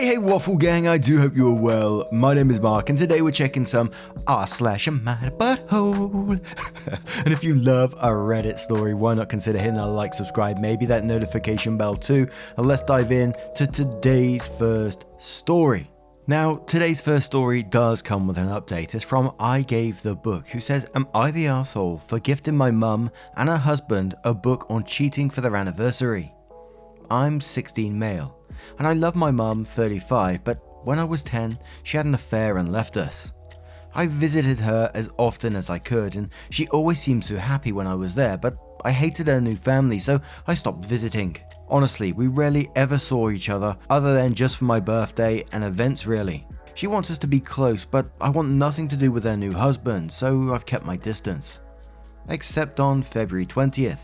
Hey Waffle Gang, I do hope you're well. My name is Mark and today we're checking some r/my butthole. And if you love a Reddit story, why not consider hitting that like, subscribe, maybe that notification bell too. And let's dive in to today's first story. Now, today's first story does come with an update. It's from I Gave the Book, who says, am I the arsehole for gifting my mum and her husband a book on cheating for their anniversary? I'm 16 male, and I love my mum, 35, but when I was 10, she had an affair and left us. I visited her as often as I could, and she always seemed so happy when I was there, but I hated her new family, so I stopped visiting. Honestly, we rarely ever saw each other, other than just for my birthday and events really. She wants us to be close, but I want nothing to do with her new husband, so I've kept my distance. Except on February 20th.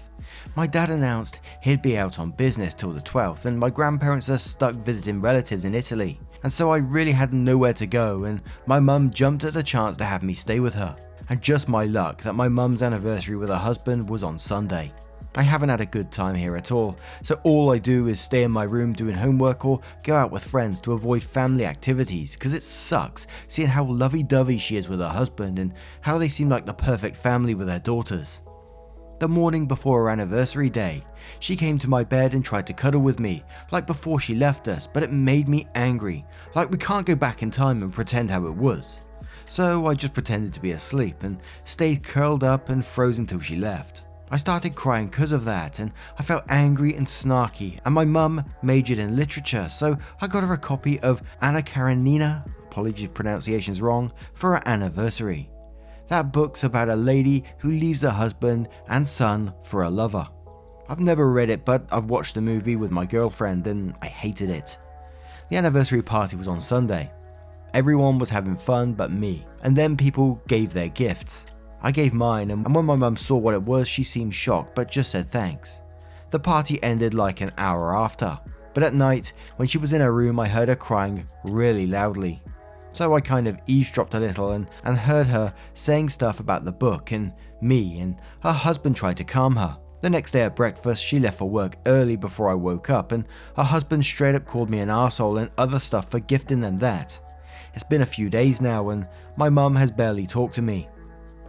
My dad announced he'd be out on business till the 12th, and my grandparents are stuck visiting relatives in Italy, and so I really had nowhere to go, and my mum jumped at the chance to have me stay with her. And just my luck that my mum's anniversary with her husband was on Sunday. I haven't had a good time here at all, so all I do is stay in my room doing homework or go out with friends to avoid family activities, because it sucks seeing how lovey-dovey she is with her husband and how they seem like the perfect family with their daughters. The morning before her anniversary day, she came to my bed and tried to cuddle with me, like before she left us, but it made me angry, like we can't go back in time and pretend how it was. So I just pretended to be asleep and stayed curled up and frozen till she left. I started crying because of that, and I felt angry and snarky, and my mum majored in literature, so I got her a copy of Anna Karenina, apologies if pronunciation's wrong, for her anniversary. That book's about a lady who leaves her husband and son for a lover. I've never read it, but I've watched the movie with my girlfriend and I hated it. The anniversary party was on Sunday. Everyone was having fun but me, and then people gave their gifts. I gave mine, and when my mum saw what it was, she seemed shocked but just said thanks. The party ended like an hour after, but at night, when she was in her room, I heard her crying really loudly. So I kind of eavesdropped a little and heard her saying stuff about the book and me, and her husband tried to calm her. The next day at breakfast, she left for work early before I woke up, and her husband straight up called me an arsehole and other stuff for gifting them that. It's been a few days now and my mum has barely talked to me.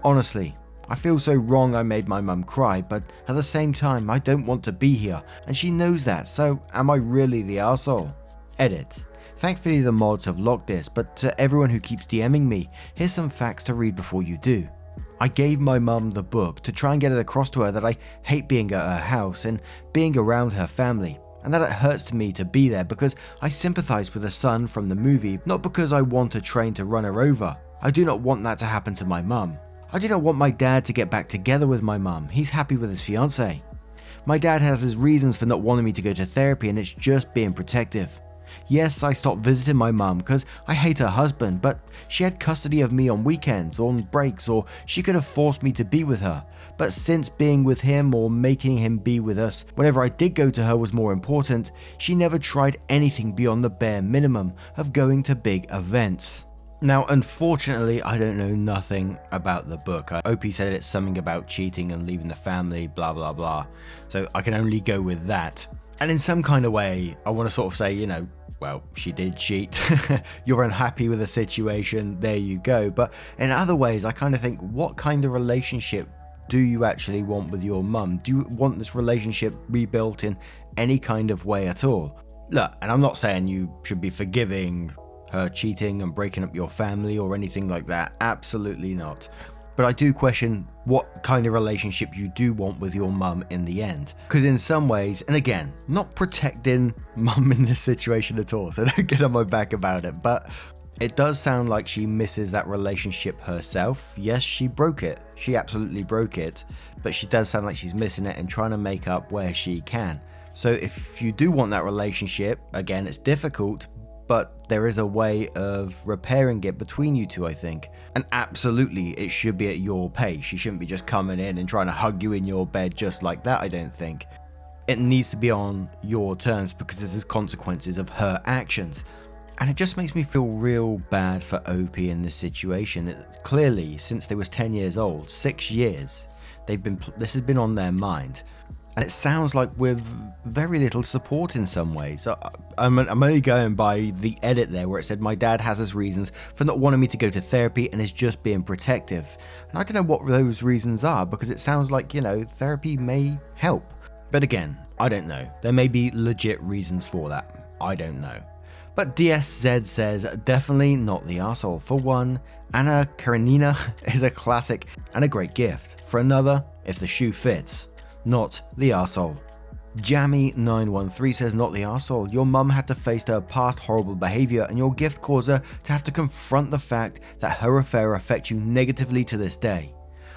Honestly, I feel so wrong I made my mum cry, but at the same time I don't want to be here and she knows that, so am I really the arsehole? Edit. Thankfully the mods have locked this, but to everyone who keeps DMing me, here's some facts to read before you do. I gave my mum the book to try and get it across to her that I hate being at her house and being around her family, and that it hurts to me to be there because I sympathise with the son from the movie, not because I want a train to run her over. I do not want that to happen to my mum. I do not want my dad to get back together with my mum. He's happy with his fiancée. My dad has his reasons for not wanting me to go to therapy and it's just being protective. Yes, I stopped visiting my mum because I hate her husband, but she had custody of me on weekends or on breaks, or she could have forced me to be with her. But since being with him or making him be with us whenever I did go to her was more important, she never tried anything beyond the bare minimum of going to big events. Now, unfortunately, I don't know nothing about the book. OP said it's something about cheating and leaving the family, blah blah blah. So I can only go with that. And in some kind of way, I want to sort of say, well, she did cheat. You're unhappy with the situation, there you go. But in other ways, I kind of think, what kind of relationship do you actually want with your mum? Do you want this relationship rebuilt in any kind of way at all? Look, and I'm not saying you should be forgiving her cheating and breaking up your family or anything like that. Absolutely not. But I do question what kind of relationship you do want with your mum in the end. Because in some ways, and again, not protecting mum in this situation at all, so don't get on my back about it, but it does sound like she misses that relationship herself. Yes, she broke it. She absolutely broke it. But she does sound like she's missing it and trying to make up where she can. So if you do want that relationship, again, it's difficult, but there is a way of repairing it between you two, I think. And absolutely, it should be at your pace. She shouldn't be just coming in and trying to hug you in your bed just like that, I don't think. It needs to be on your terms because there's consequences of her actions. And it just makes me feel real bad for OP in this situation. Clearly, since they was 10 years old, 6 years, this has been on their mind. And it sounds like with very little support in some ways. I'm only going by the edit there where it said my dad has his reasons for not wanting me to go to therapy and is just being protective. And I don't know what those reasons are, because it sounds like, therapy may help. But again, I don't know. There may be legit reasons for that. I don't know. But DSZ says, definitely not the arsehole. For one, Anna Karenina is a classic and a great gift. For another, if the shoe fits, not the arsehole. Jammy913 says, not the arsehole. Your mum had to face her past horrible behaviour, and your gift caused her to have to confront the fact that her affair affects you negatively to this day.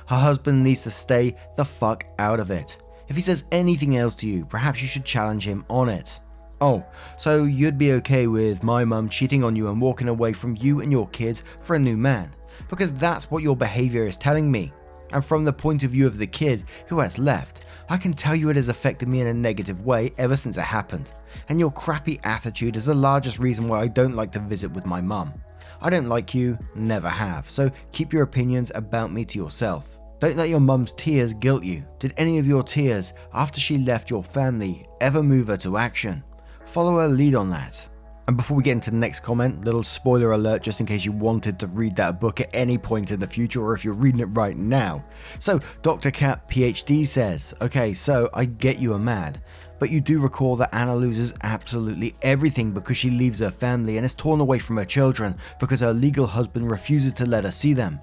Her husband needs to stay the fuck out of it. If he says anything else to you, perhaps you should challenge him on it. Oh, so you'd be okay with my mum cheating on you and walking away from you and your kids for a new man? Because that's what your behaviour is telling me. And from the point of view of the kid who has left, I can tell you it has affected me in a negative way ever since it happened. And your crappy attitude is the largest reason why I don't like to visit with my mum. I don't like you, never have, so keep your opinions about me to yourself. Don't let your mum's tears guilt you. Did any of your tears after she left your family ever move her to action? Follow her lead on that. And before we get into the next comment, little spoiler alert just in case you wanted to read that book at any point in the future, or if you're reading it right now. So Dr. Cat PhD says, okay, so I get you are mad, but you do recall that Anna loses absolutely everything because she leaves her family and is torn away from her children because her legal husband refuses to let her see them,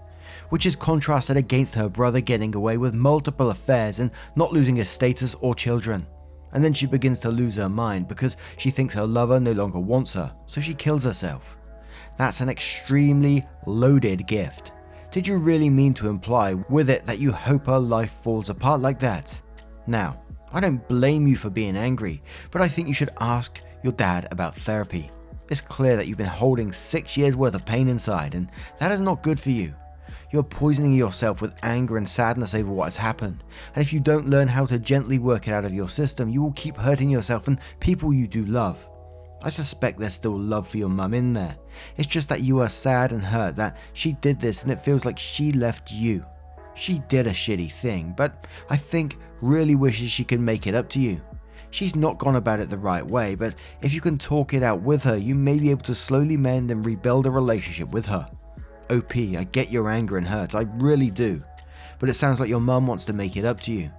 which is contrasted against her brother getting away with multiple affairs and not losing his status or children. And then she begins to lose her mind because she thinks her lover no longer wants her, so she kills herself. That's an extremely loaded gift. Did you really mean to imply with it that you hope her life falls apart like that? Now, I don't blame you for being angry, but I think you should ask your dad about therapy. It's clear that you've been holding 6 years worth of pain inside, and that is not good for you. You're poisoning yourself with anger and sadness over what has happened, and if you don't learn how to gently work it out of your system, you will keep hurting yourself and people you do love. I suspect there's still love for your mum in there. It's just that you are sad and hurt that she did this, and it feels like she left you. She did a shitty thing, but I think really wishes she could make it up to you. She's not gone about it the right way, but if you can talk it out with her, you may be able to slowly mend and rebuild a relationship with her. OP, I get your anger and hurt, I really do. But it sounds like your mum wants to make it up to you.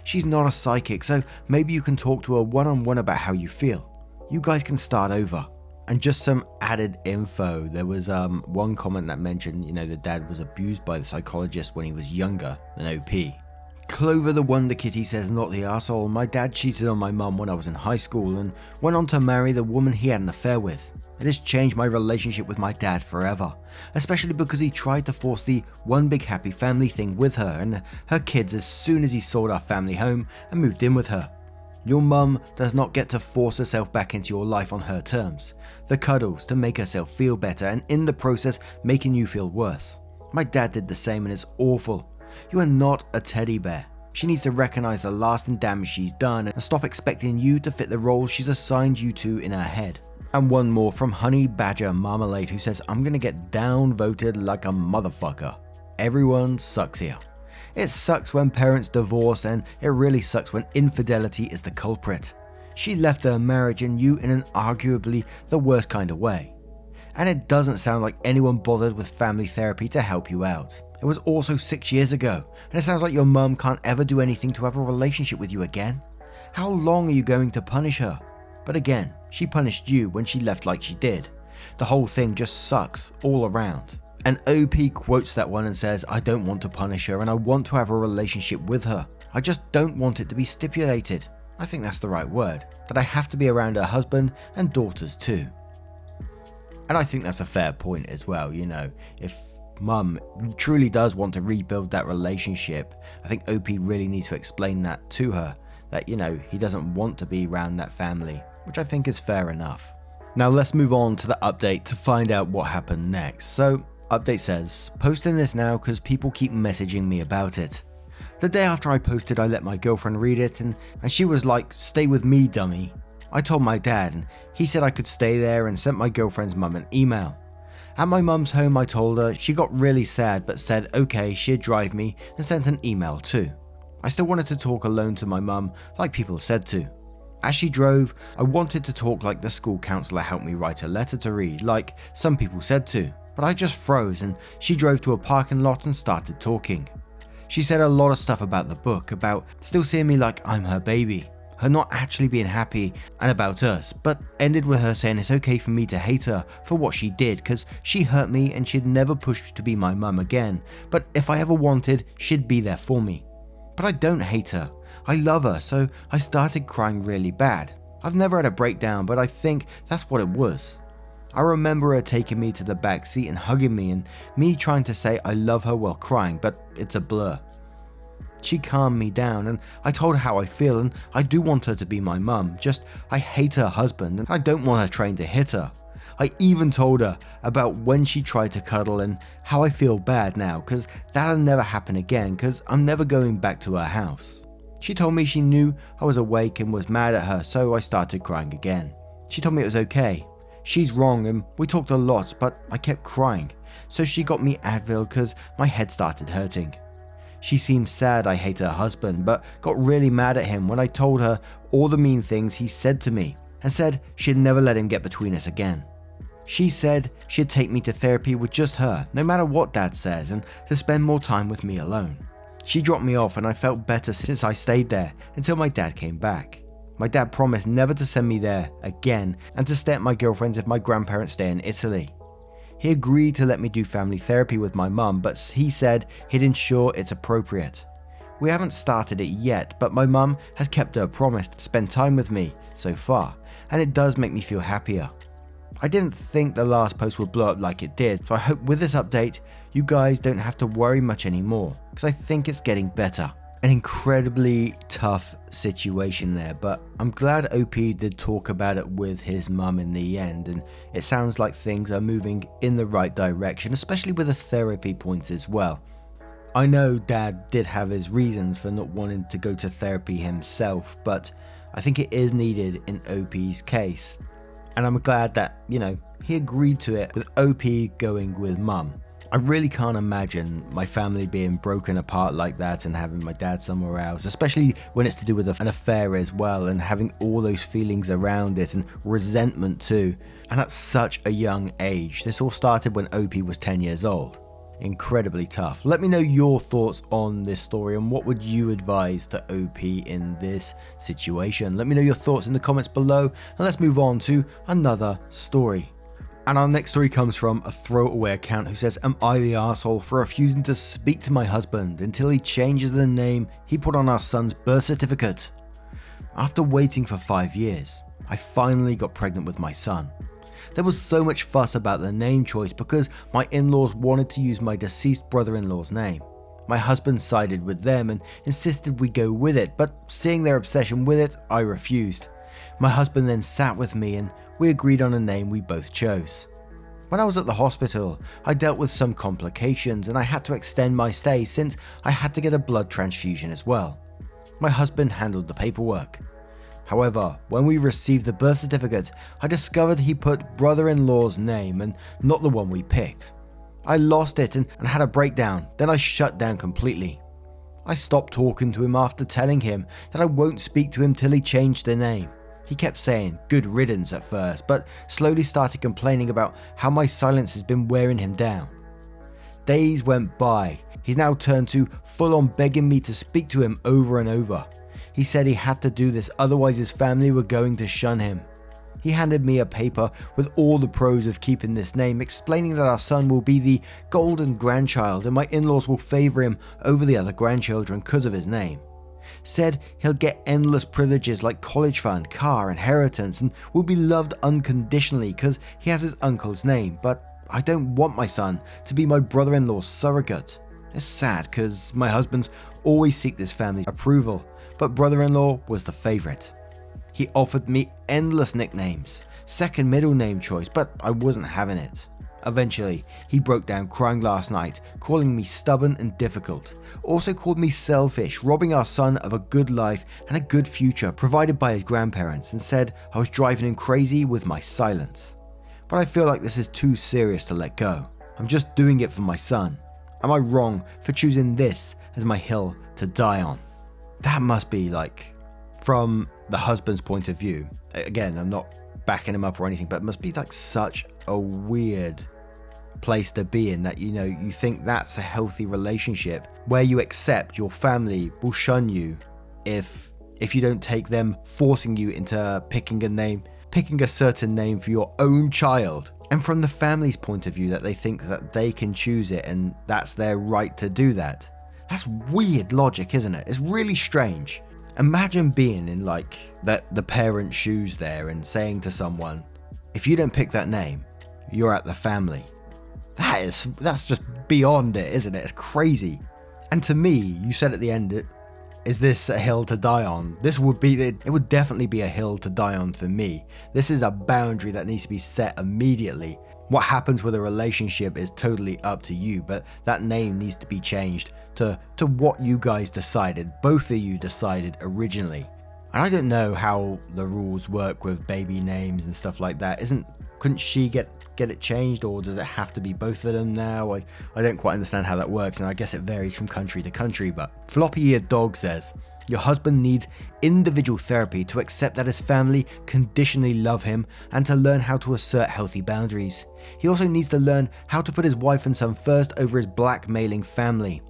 She's not a psychic, so maybe you can talk to her one-on-one about how you feel. You guys can start over. And just some added info, there was one comment that mentioned, the dad was abused by the psychologist when he was younger than OP. Clover the Wonder Kitty says, not the arsehole. My dad cheated on my mum when I was in high school and went on to marry the woman he had an affair with. It has changed my relationship with my dad forever, especially because he tried to force the one big happy family thing with her and her kids as soon as he sold our family home and moved in with her. Your mum does not get to force herself back into your life on her terms. The cuddles to make herself feel better and in the process making you feel worse. My dad did the same and it's awful. You are not a teddy bear. She needs to recognize the lasting damage she's done and stop expecting you to fit the role she's assigned you to in her head. And one more from Honey Badger Marmalade, who says, I'm gonna get downvoted like a motherfucker. Everyone sucks here. It sucks when parents divorce, and it really sucks when infidelity is the culprit. She left her marriage and you in an arguably the worst kind of way. And it doesn't sound like anyone bothered with family therapy to help you out. It was also 6 years ago, and it sounds like your mum can't ever do anything to have a relationship with you again. How long are you going to punish her? But again, she punished you when she left like she did. The whole thing just sucks all around. And OP quotes that one and says, I don't want to punish her and I want to have a relationship with her. I just don't want it to be stipulated. I think that's the right word, that I have to be around her husband and daughters too. And I think that's a fair point as well, if mum truly does want to rebuild that relationship, I think OP really needs to explain that to her, that, he doesn't want to be around that family, which I think is fair enough. Now let's move on to the update to find out what happened next. So, update says, posting this now because people keep messaging me about it. The day after I posted, I let my girlfriend read it and she was like, stay with me, dummy. I told my dad and he said I could stay there and sent my girlfriend's mum an email. At my mum's home, I told her, she got really sad but said okay, she'd drive me and sent an email too. I still wanted to talk alone to my mum like people said to. As she drove, I wanted to talk like the school counselor helped me write a letter to read, like some people said to, but I just froze and she drove to a parking lot and started talking. She said a lot of stuff about the book, about still seeing me like I'm her baby, her not actually being happy, and about us, but ended with her saying it's okay for me to hate her for what she did because she hurt me and she'd never push to be my mum again, but if I ever wanted, she'd be there for me. But I don't hate her. I love her, so I started crying really bad. I've never had a breakdown, but I think that's what it was. I remember her taking me to the back seat and hugging me and me trying to say I love her while crying, but it's a blur. She calmed me down and I told her how I feel and I do want her to be my mum, just I hate her husband and I don't want her trained to hit her. I even told her about when she tried to cuddle and how I feel bad now because that'll never happen again because I'm never going back to her house. She told me she knew I was awake and was mad at her, so I started crying again. She told me it was okay. She's wrong and we talked a lot, but I kept crying, so she got me Advil because my head started hurting. She seemed sad I hate her husband, but got really mad at him when I told her all the mean things he said to me and said she'd never let him get between us again. She said she'd take me to therapy with just her, no matter what Dad says, and to spend more time with me alone. She dropped me off and I felt better since I stayed there until my dad came back. My dad promised never to send me there again and to stay at my girlfriend's if my grandparents stay in Italy. He agreed to let me do family therapy with my mum, but he said he'd ensure it's appropriate. We haven't started it yet, but my mum has kept her promise to spend time with me so far, and it does make me feel happier. I didn't think the last post would blow up like it did, so I hope with this update, you guys don't have to worry much anymore, because I think it's getting better. An incredibly tough situation there, but I'm glad OP did talk about it with his mum in the end, and it sounds like things are moving in the right direction, especially with the therapy points as well. I know Dad did have his reasons for not wanting to go to therapy himself, but I think it is needed in OP's case. And I'm glad that, he agreed to it with OP going with mum. I really can't imagine my family being broken apart like that and having my dad somewhere else, especially when it's to do with an affair as well and having all those feelings around it and resentment too. And at such a young age. This all started when OP was 10 years old. Incredibly tough. Let me know your thoughts on this story and what would you advise to OP in this situation. Let me know your thoughts in the comments below and let's move on to another story. And our next story comes from a throwaway account who says, am I the asshole for refusing to speak to my husband until he changes the name he put on our son's birth certificate? After waiting for 5 years, I finally got pregnant with my son. There was so much fuss about the name choice because my in-laws wanted to use my deceased brother-in-law's name. My husband sided with them and insisted we go with it, but seeing their obsession with it, I refused. My husband then sat with me and we agreed on a name we both chose. When I was at the hospital, I dealt with some complications and I had to extend my stay since I had to get a blood transfusion as well. My husband handled the paperwork. However, when we received the birth certificate, I discovered he put brother-in-law's name and not the one we picked. I lost it and had a breakdown, then I shut down completely. I stopped talking to him after telling him that I won't speak to him till he changed the name. He kept saying good riddance at first, but slowly started complaining about how my silence has been wearing him down. Days went by. He's now turned to full on begging me to speak to him over and over. He said he had to do this, otherwise his family were going to shun him. He handed me a paper with all the pros of keeping this name, explaining that our son will be the golden grandchild and my in-laws will favour him over the other grandchildren because of his name. Said he'll get endless privileges like college fund, car, inheritance, and will be loved unconditionally because he has his uncle's name, but I don't want my son to be my brother-in-law's surrogate. It's sad because my husbands always seek this family's approval, but brother-in-law was the favourite. He offered me endless nicknames, second middle name choice, but I wasn't having it. Eventually, he broke down crying last night, calling me stubborn and difficult. Also called me selfish, robbing our son of a good life and a good future provided by his grandparents, and said I was driving him crazy with my silence. But I feel like this is too serious to let go. I'm just doing it for my son. Am I wrong for choosing this as my hill to die on? That must be like, from the husband's point of view, again, I'm not backing him up or anything, but it must be like such a weird place to be in that, you know, you think that's a healthy relationship where you accept your family will shun you if you don't take them forcing you into picking a certain name for your own child. And from the family's point of view, that they think that they can choose it and that's their right to do that. That's weird logic, isn't it? It's really strange. Imagine being in like the parent's shoes there and saying to someone, if you don't pick that name, you're at the family. That's just beyond it, isn't it? It's crazy. And to me, you said at the end, is this a hill to die on? It would definitely be a hill to die on for me. This is a boundary that needs to be set immediately. What happens with a relationship is totally up to you, but that name needs to be changed to what you guys decided. Both of you decided originally. And I don't know how the rules work with baby names and stuff like that. Couldn't she get it changed, or does it have to be both of them now? I don't quite understand how that works, and I guess it varies from country to country. But Floppy-Eared Dog says, your husband needs individual therapy to accept that his family conditionally love him and to learn how to assert healthy boundaries. He also needs to learn how to put his wife and son first over his blackmailing family.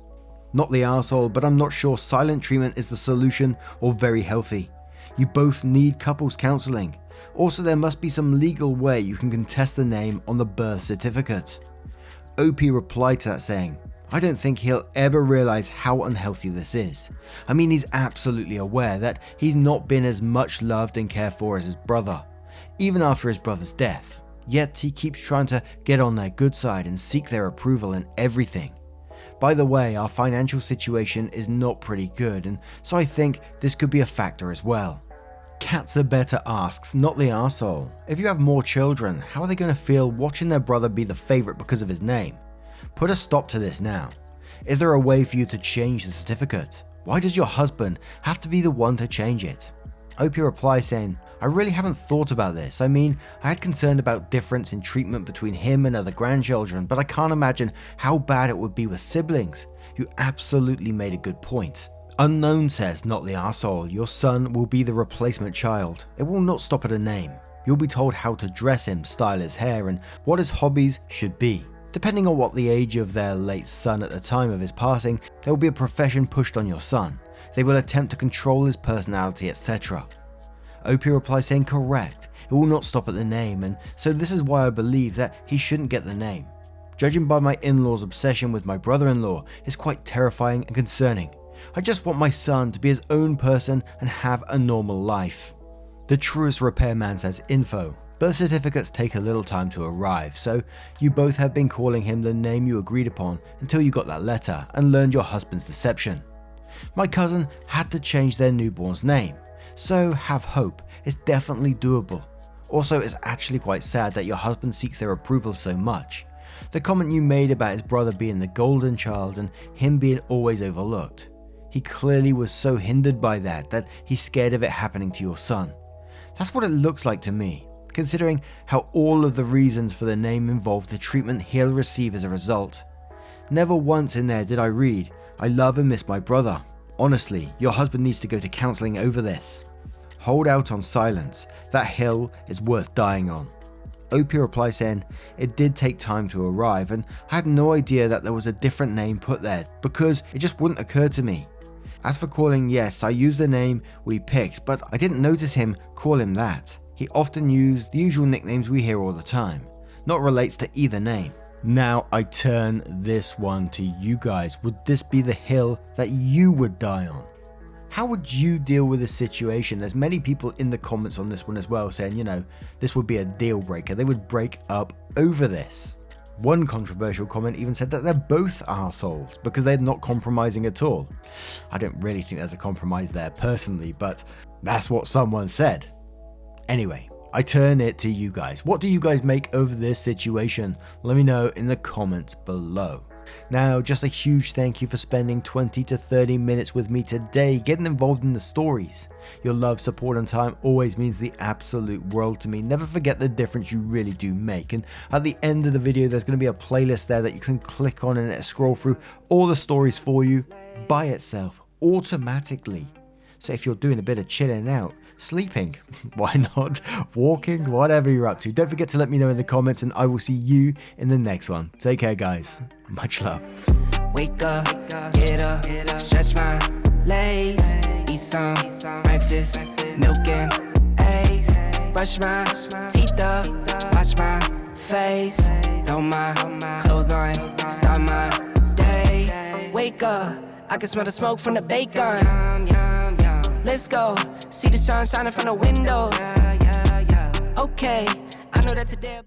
Not the arsehole, but I'm not sure silent treatment is the solution or very healthy. You both need couples counseling. Also, there must be some legal way you can contest the name on the birth certificate. OP replied to that saying, I don't think he'll ever realize how unhealthy this is. I mean, he's absolutely aware that he's not been as much loved and cared for as his brother, even after his brother's death. Yet he keeps trying to get on their good side and seek their approval in everything. By the way, our financial situation is not pretty good, and so I think this could be a factor as well. Katza Better asks, not the arsehole, if you have more children, how are they going to feel watching their brother be the favourite because of his name? Put a stop to this now. Is there a way for you to change the certificate? Why does your husband have to be the one to change it? OP replies saying, I really haven't thought about this. I mean, I had concern about difference in treatment between him and other grandchildren, but I can't imagine how bad it would be with siblings. You absolutely made a good point. Unknown says, not the arsehole, your son will be the replacement child. It will not stop at a name. You'll be told how to dress him, style his hair, and what his hobbies should be. Depending on what the age of their late son at the time of his passing, there will be a profession pushed on your son. They will attempt to control his personality, etc. OP replies saying, correct, it will not stop at the name, and so this is why I believe that he shouldn't get the name. Judging by my in-laws' obsession with my brother-in-law is quite terrifying and concerning. I just want my son to be his own person and have a normal life. The Truest Repairman says, info. Birth certificates take a little time to arrive, so you both have been calling him the name you agreed upon until you got that letter and learned your husband's deception. My cousin had to change their newborn's name, so have hope. It's definitely doable. Also, it's actually quite sad that your husband seeks their approval so much. The comment you made about his brother being the golden child and him being always overlooked. He clearly was so hindered by that he's scared of it happening to your son. That's what it looks like to me, considering how all of the reasons for the name involve the treatment he'll receive as a result. Never once in there did I read, I love and miss my brother. Honestly, your husband needs to go to counseling over this. Hold out on silence. That hill is worth dying on. OP replies saying, it did take time to arrive and I had no idea that there was a different name put there because it just wouldn't occur to me. As for calling, yes, I used the name we picked, but I didn't notice him call him that. He often used the usual nicknames we hear all the time. Not relates to either name. Now I turn this one to you guys. Would this be the hill that you would die on? How would you deal with this situation? There's many people in the comments on this one as well saying, you know, this would be a deal breaker. They would break up over this. One controversial comment even said that they're both arseholes because they're not compromising at all. I don't really think there's a compromise there personally, but that's what someone said. Anyway, I turn it to you guys. What do you guys make of this situation? Let me know in the comments below. Now, just a huge thank you for spending 20 to 30 minutes with me today, getting involved in the stories. Your love, support and time always means the absolute world to me. Never forget the difference you really do make. And at the end of the video, there's going to be a playlist there that you can click on and it'll scroll through all the stories for you by itself automatically. So if you're doing a bit of chilling out, sleeping. Why not? Walking, whatever you're up to. Don't forget to let me know in the comments, and I will see you in the next one. Take care, guys. Much love. Wake up, get up, stretch my legs, eat some breakfast, milk and eggs, brush my teeth up, wash my face, throw my clothes on, start my day. Wake up, I can smell the smoke from the bacon. Let's go, see the sun shining from the windows. Okay, I know that today